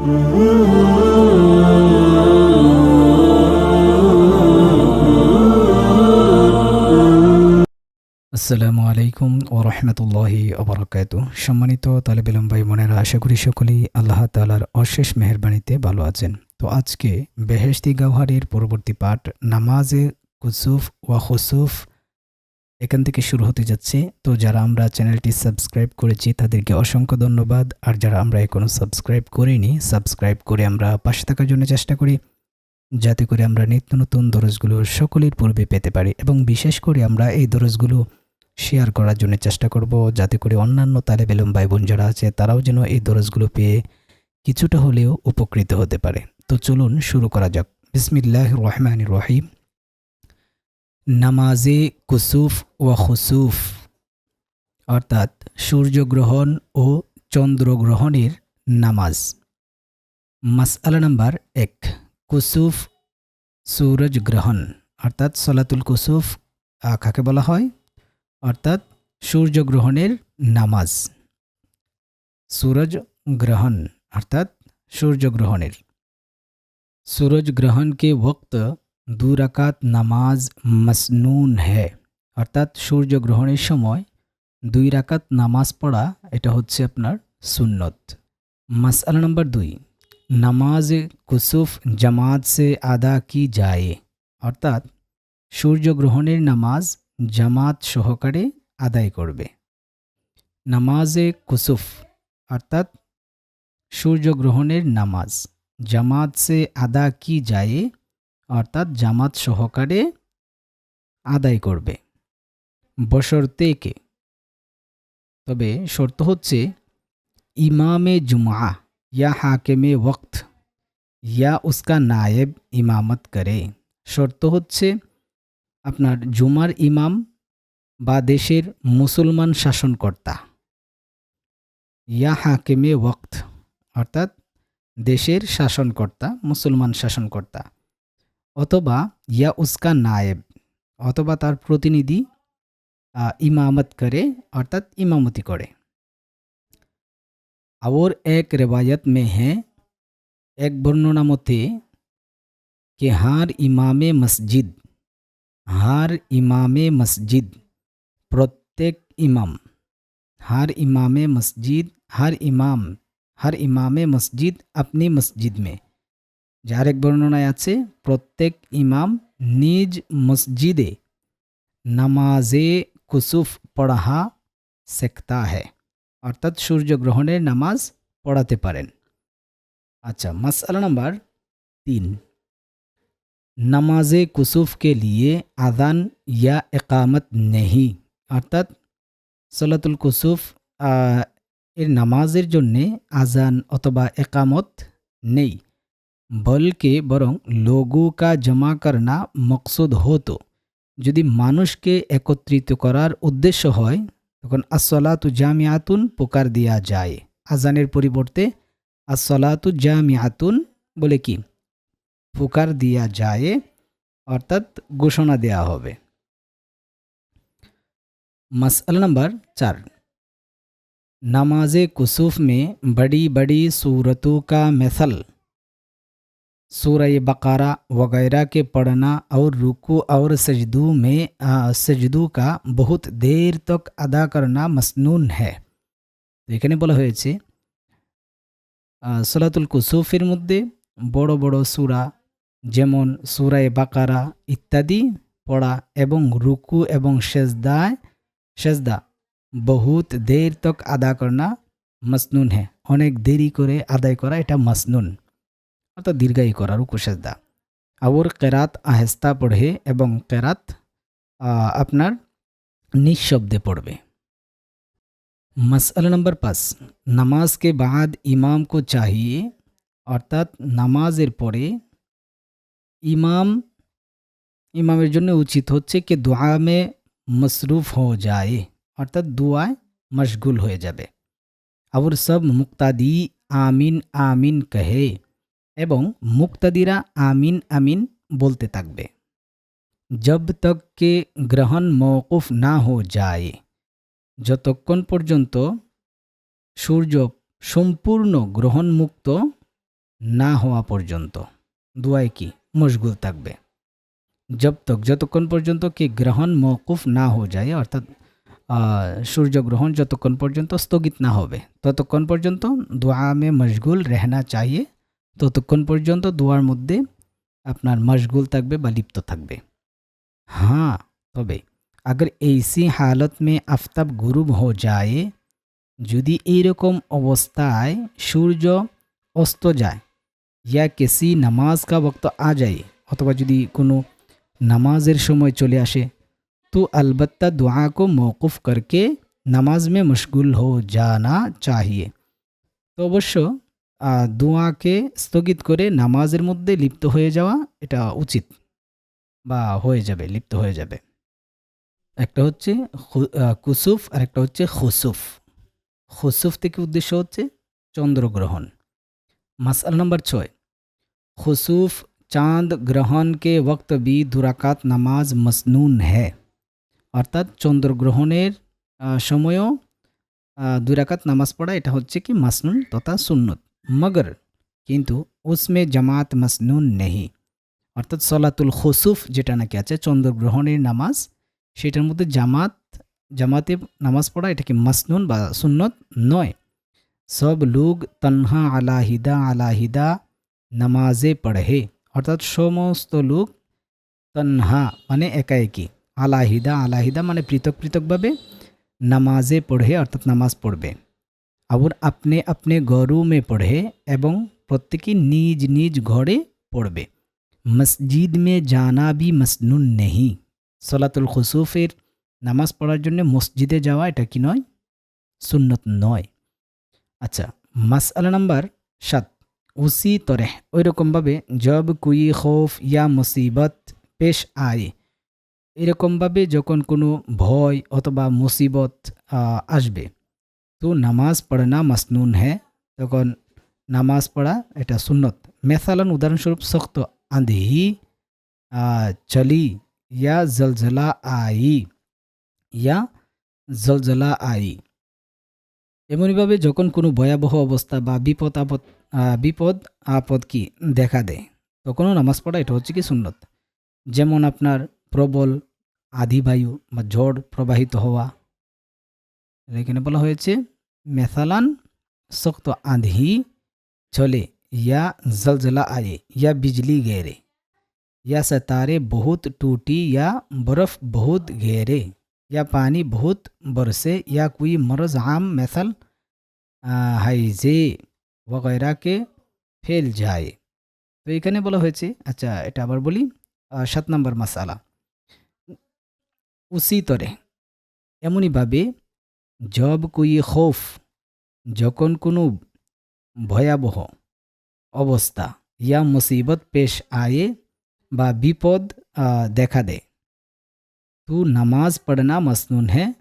আসসালামু আলাইকুম ও রহমতুল্লাহি ওবরাকাতুহু। সম্মানিত তালেব ইলম ভাই বোনেরা, আশা করি সকলেই আল্লাহ তাআলার অশেষ মেহেরবানিতে ভালো আছেন। তো আজকে বেহেশতি গাওহারের পরবর্তী পাঠ নামাজে কুসুফ ওয়া খুসুফ এখান থেকে শুরু হতে যাচ্ছে। তো যারা আমরা চ্যানেলটি সাবস্ক্রাইব করেছি তাদেরকে অসংখ্য ধন্যবাদ, আর যারা আমরা এখনও সাবস্ক্রাইব করিনি, সাবস্ক্রাইব করে আমরা পাশে থাকার জন্য চেষ্টা করি, যাতে করে আমরা নিত্য নতুন দরজগুলো সকলের পূর্বে পেতে পারি, এবং বিশেষ করে আমরা এই দরজগুলো শেয়ার করার জন্য চেষ্টা করব, যাতে করে অন্যান্য তালেব ইলম ভাই বোন যারা আছে তারাও যেন এই দরজগুলো পেয়ে কিছুটা হলেও উপকৃত হতে পারে। তো চলুন শুরু করা যাক। বিসমিল্লাহির রহমানির রহিম। নামাজে কুসুফ ওয়া খুসুফ অর্থাৎ সূর্যগ্রহণ ও চন্দ্রগ্রহণের নামাজ। মাসআলা নাম্বার 1, কুসুফ সূরজ গ্রহণ অর্থাৎ সলাতুল কুসুফ কাকে বলা হয়, অর্থাৎ সূর্যগ্রহণের নামাজ। सूरज ग्रहण अर्थात सूर्य ग्रहणेर सूरज ग्रहण के वक्त 2 রাকাত নামাজ মসনুন है অর্থাৎ সূর্য গ্রহণের সময় 2 রাকাত নামাজ পড়া এটা হচ্ছে আপনার সুন্নত। মাসআলা নম্বর 2, নামাজ কুসুফ জামাত से আদা की जाए অর্থাৎ সূর্য গ্রহণের নামাজ জামাত সহকারে আদায় করবে। নামাজে কুসুফ অর্থাৎ সূর্যগ্রহণের নামাজ জামাত সে আদা কি যায় অর্থাৎ জামাত সহকারে আদায় করবে। বশর্তে কে, তবে শর্ত হচ্ছে ইমামে জুমআ या হাকিমে ওয়াক্ত या उसका নায়েব ইমামত করে। শর্ত হচ্ছে আপনার জুমার ইমাম বা দেশের মুসলমান শাসনকর্তা, ইয়া হাকিমে ওয়াক্ত অর্থাৎ দেশের শাসনকর্তা মুসলমান শাসনকর্তা, অথবা ইয়া উসকা নায়েব অথবা তার প্রতিনিধি ইমামত করে অর্থাৎ ইমামতি করে। और एक रिवायत में है, एक বর্ণনা মতে कि हार इमामे मस्जिद प्रत्येक इमाम हर इमामे मस्जिद अपनी मस्जिद में। যার এক বর্ণনায় আছে প্রত্যেক ইমাম নিজ মসজিদে নামাজে কুসুফ পড়া শেখতা হ্যায় অর্থাৎ সূর্যগ্রহণের নামাজ পড়াতে পারেন। আচ্ছা, মাসআলা নাম্বার 3, नमाज कुसुफ के लिए আযান या इकामत नहीं অর্থাৎ সলাতুল কুসুফ এর নামাজের জন্যে আজান অথবা একামত নেই, বলকে বরং লোগো কা জমা করনা মকসুদ হতো, যদি মানুষকে একত্রিত করার উদ্দেশ্য হয় তখন আসসালাতু জামিআতুন পুকার দেয়া যায়। আজানের পরিবর্তে আসসালাতু জামিআতুন বলে কি পুকার দেয়া যায় অর্থাৎ ঘোষণা দেয়া হবে। मसला नंबर 4, नमाज कुसुफ में बड़ी बड़ी सूरतों का मिसल सूरह बकरा वगैरह के पढ़ना और रुकू और सजदू का बहुत देर तक अदा करना मसनून है। तो এখানে বলা হয়েছে সলাতুল কুসুফের মধ্যে বড় বড় সূরা যেমন সূরা বাকারা ইত্যাদি পড়া এবং রুকু এবং সেজদা বহুত দের তক আদা করনা মসনুন হ্যাঁ, অনেক দেরি করে আদায় করা এটা মসনুন অর্থাৎ দীর্ঘায়ী করা রুকু সেজদা। আর কেরাত আহেস্তা পড়ে এবং কেরাত আপনার নিঃশব্দে পড়বে। मसला नंबर 5, नमाज के बाद इमाम को चाहिए অর্থাৎ নামাজের পরে ইমামের জন্য উচিত হচ্ছে कि दुआ में मसरूफ हो जाए অর্থাৎ দুয়ায় মশগুল হয়ে যাবে। और सब मुक्तादी आमीन आमीन कहे এবং মুক্তাদিরা আমিন আমিন বলতে থাকবে। जब तक के ग्रहण मौकूफ ना हो जाए যতক্ষণ পর্যন্ত সূর্য সম্পূর্ণ গ্রহণমুক্ত না হওয়া পর্যন্ত দোয়ায় কি মশগুল থাকবে। জব তক যতক্ষণ পর্যন্ত কি গ্রহণ মওকুফ না হয়ে যায়, অর্থাৎ সূর্যগ্রহণ যতক্ষণ পর্যন্ত স্থগিত না হবে ততক্ষণ পর্যন্ত দোয়া মে মশগুল রেহনা চাহিয়ে, ততক্ষণ পর্যন্ত দোয়ার মধ্যে আপনার মশগুল থাকবে বা লিপ্ত থাকবে। हाँ, তবে अगर ऐसी हालत में আফতাব গুরুব हो जाए, যদি এইরকম অবস্থায় সূর্য অস্ত যায়, या किसी नमाज का वक्त आ जाए, অথবা যদি কোনো নামাজের সময় চলে আসে, तो अलबत्ता दुआ को मौकूफ़ करके नमाज में मशगूल हो जाना चाहिए। তো অবশ্য দোয়াকে স্থগিত করে নামাজের মধ্যে লিপ্ত হয়ে যাওয়া এটা উচিত বা হয়ে যাবে, লিপ্ত হয়ে যাবে। একটা হচ্ছে কুসুফ আর একটা হচ্ছে খুসুফ। খুসুফ থেকে উদ্দেশ্য হচ্ছে চন্দ্রগ্রহণ। মাসআলা নম্বর 6, খুসুফ চাঁদ গ্রহণ के वक्त भी 2 রাকাত নামাজ মসনুন है, অর্থাৎ চন্দ্রগ্রহণের সময়ও 2 রাকাত নামাজ পড়া এটা হচ্ছে কি মাসনুন তথা সুন্নত। মগর কিন্তু উসমে জামাত মসনুন নেহি, অর্থাৎ সলাতুল খুসুফ যেটা নাকি আছে চন্দ্রগ্রহণের নামাজ, সেটার মধ্যে জামাতে নামাজ পড়া এটা কি মাসনুন বা সুন্নত নয়। সব লোক তনহা আলাহিদা নামাজে পড়ে, অর্থাৎ সমস্ত লোক তনহা মানে একা একই, আলাহিদা মানে পৃথক পৃথকভাবে নামাজে পড়ে অর্থাৎ নামাজ পড়বে। আবার আপনি আপনি ঘরু মে পড়ে এবং প্রত্যেকে নিজ নিজ ঘরে পড়বে। মসজিদ মে জানা বি মসনুন নেহি, সলাতুল খুসুফের নামাজ পড়ার জন্য মসজিদে যাওয়া এটা কি নয়, সুন্নত নয়। আচ্ছা, মাসআলা নাম্বার 7, উসি তরহ ওই রকমভাবে জব কুই খৌফ ইয়া মুসিবত পেশ আয়ে, এরকমভাবে যখন কোনো ভয় অথবা মুসিবত আসবে, তো নামাজ পড়না মাসনুন হ্যাঁ, তখন নামাজ পড়া এটা সুন্নত। মেসালান উদাহরণস্বরূপ সख्त আঁধি চলি ইয়া জলজলা আই, এমনইভাবে যখন কোনো ভয়াবহ অবস্থা বা বিপদ আপদ কি দেখা দেয়, তখনও নামাজ পড়া এটা হচ্ছে কি সুন্নত। যেমন আপনার প্রবল আধি বায়ু বা ঝড় প্রবাহিত হওয়া, এখানে বলা হয়েছে মেসালান সख्त आंधी चले या जलजला आए या बिजली गिरे या सितारे बहुत टूटी या बर्फ बहुत गिरे या पानी बहुत बरसे या कोई मर्ज आम मसल হাইজে वगैरह के ফেল যায়। তো এখানে বলা হয়েছে, আচ্ছা এটা আবার বলি, 7 নম্বর মাসালা, উসি তরে এমনইভাবে জব কুই খৌফ যখন কোনো ভয়াবহ অবস্থা ইয়া মুসিবত পেশ আয়ে বা বিপদ দেখা দেয়, তো নামাজ পড়না মসনুন হ্যাঁ,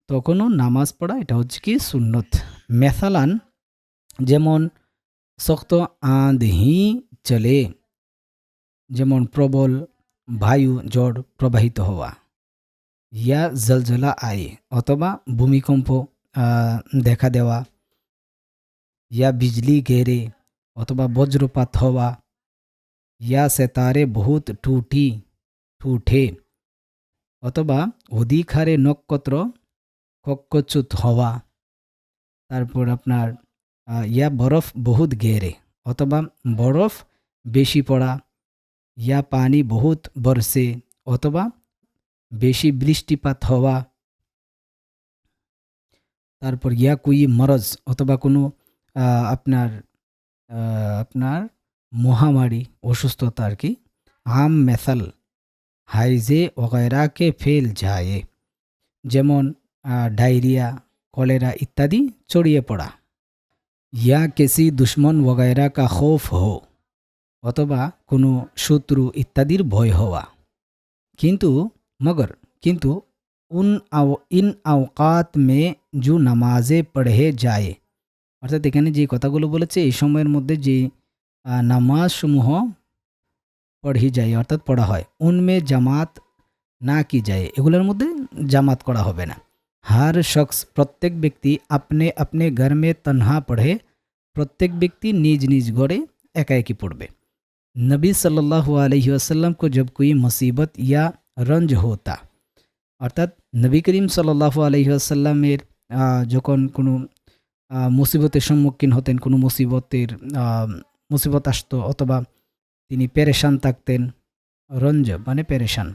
তখনও নামাজ পড়া এটা হচ্ছে কি সুন্নত। মেসালান যেমন সख्त আঁধি চলে, যেমন প্রবল বায়ু ঝড় প্রবাহিত হওয়া, ইয়া জলজলা আয়ে অথবা ভূমিকম্প দেখা দেওয়া, ইয়া বিজলি গেরে অথবা বজ্রপাত হওয়া, ইয়া সেতারে বহুত টুটে অথবা অধিক হারে নক্ষত্র কক্ষচ্যুত হওয়া, তারপর আপনার ইয়া বরফ বহুত গেরে অথবা বরফ বেশি পড়া, ইয়া পানি বহুত বরসে অথবা বেশি বৃষ্টিপাত হওয়া, তারপর ইয়া কুই মরজ অথবা কোনো আপনার মহামারী অসুস্থতা আর কি, আম মেসাল হাইজে ওগैरह কে ফেল যায়, যেমন ডায়রিয়া কলেরা ইত্যাদি ছড়িয়ে পড়া, ইয়া কেসি দুশ্মন वगैरह का खौफ हो অথবা কোনো শত্রু ইত্যাদির ভয় হওয়া। কিন্তু ইন আওকাত মে जो নামাজে পড়ে যায়, অর্থাৎ এখানে যে কথাগুলো বলেছে এই সময়ের মধ্যে যে নামাজ সমূহ পড়ি যায় অর্থাৎ পড়া হয়, উনমে জামাত না কি যায়, এগুলোর মধ্যে জামাত করা হবে না। हर शख्स প্রত্যেক ব্যক্তি अपने अपने घर में तन्हा पढ़े, প্রত্যেক ব্যক্তি নিজ নিজ ঘরে एका एकी पढ़बे। नबी सल्लल्लाहु अलैहि वसल्लम को जब कोई मुसीबत या रंज होता, অর্থাৎ নবী করিম সাল্লাল্লাহু আলাইহি ওয়াসাল্লামের যখন কোনো মুসিবতের সম্মুখীন হতেন, কোনো মুসিবত আসতো অথবা তিনি পেরেশান থাকতেন, রঞ্জ মানে পেরেশান,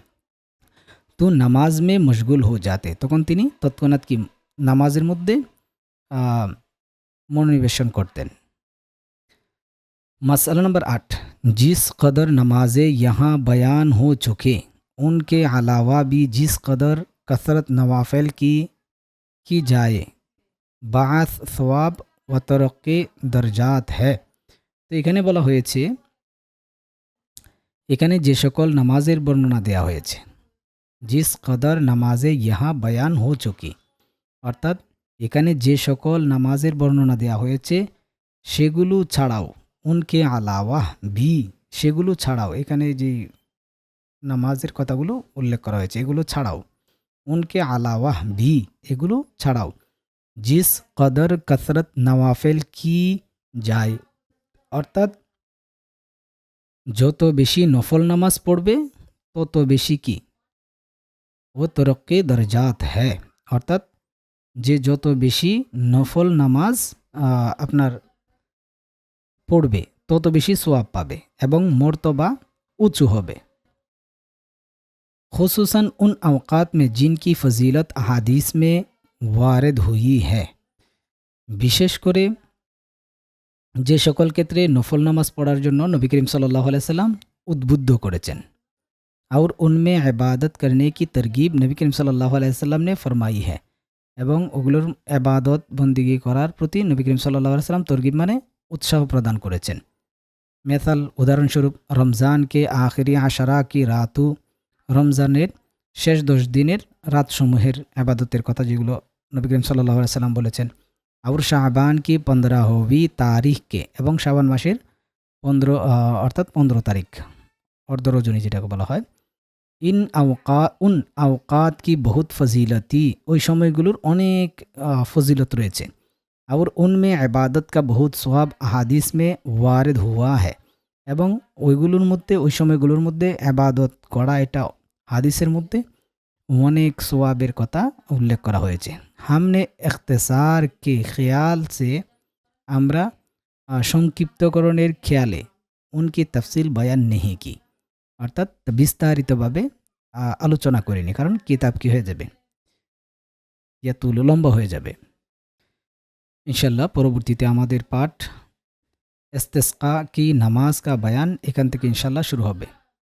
তো নামাজ মে মশগুল হয়ে যাতে, তখন তিনি তৎক্ষণাৎ কি নামাজের মধ্যে মনোনিবেশন করতেন। मसला नंबर 8, जिस कदर नमाज़ें यहाँ बयान हो चुके उनके अलावा भी जिस कदर कसरत नवाफिल की जाए बास सवाब व तरक्के दर्जात है। তো এখানে বলা হয়েছে, এখানে যে সকল নামাজের বর্ণনা দেয়া হয়েছে, জিস কদর নামাজে ইহা বয়ান হো চুকি, অর্থাৎ এখানে যে সকল নামাজের বর্ণনা দেয়া হয়েছে সেগুলো ছাড়াও, উনকে আলাওয়া ভি, সেগুলো ছাড়াও, এখানে যে নামাজের কথাগুলো উল্লেখ করা হয়েছে এগুলো ছাড়াও, উনকে আলাওয়া ভি, এগুলো ছাড়াও, জিস কদর কসরত নওয়াফিল কি যায়, অর্থাৎ যত বেশি নফল নামাজ পড়বে তত বেশি কি ও তরক্কে দরজাত হ্যায়, অর্থাৎ যে যত বেশি নফল নামাজ আপনার পড়বে তত বেশি সোয়াব পাবে এবং মর্তবা উঁচু হবে। खुसूसन उन अवकात में जिनकी फजीलत अहादीस में वारिद हुई है, বিশেষ করে যে সকল ক্ষেত্রে নফল নামাজ পড়ার জন্য নবী করিম সাল্লাল্লাহু আলাইহি সাল্লাম উদ্বুদ্ধ করেছেন, और उनमें इबादत करने की तरगीब नबी करीम सल्लल्लाहु अलैहि वसल्लम ने फरमाई है, এবং ওগুলোর ইবাদত বন্দিগি করার প্রতি নবী করিম সাল্লাল্লাহু আলাইহি সাল্লাম তরগিব মানে উৎসাহ প্রদান করেছেন। মেসাল উদাহরণস্বরূপ রমজানকে আখিরি আশারা কি রাতু, রমজানের শেষ 10 দিনের রাতসমূহের ইবাদতের কথা যেগুলো নবী করিম সাল্লাল্লাহু আলাইহি সাল্লাম বলেছেন। और শাবান কি 15वीं তারিখকে, এবং শাবান মাসের 15 অর্থাৎ 15 তারিখ অর্ধ রজনী যেটাকে বলা হয়। উন আওকাত কি বহুত ফজিলতি, ওই সময়গুলোর অনেক ফজিলত রয়েছে। और उनमें इबादत का बहुत सवाब अहादीस में वारिद हुआ है, এবং ওইগুলোর মধ্যে ওই সময়গুলোর মধ্যে ইবাদত করা এটা হাদিসের মধ্যে অনেক সওয়াবের কথা উল্লেখ করা হয়েছে। हमने इख्तिसार के ख्याल से, আমরা সংক্ষিপ্তকরণের খেয়ালে উনকি তফসিল বয়ান নেহি কি, অর্থাৎ বিস্তারিতভাবে আলোচনা করিনি, কারণ কিতাব কি হয়ে যাবে, ইয়াতুল লম্বা হয়ে যাবে। ইনশাল্লাহ পরবর্তীতে আমাদের পাঠ ইস্তিসকা কি নামাজ কা বয়ান এখান থেকে ইনশাল্লাহ শুরু হবে।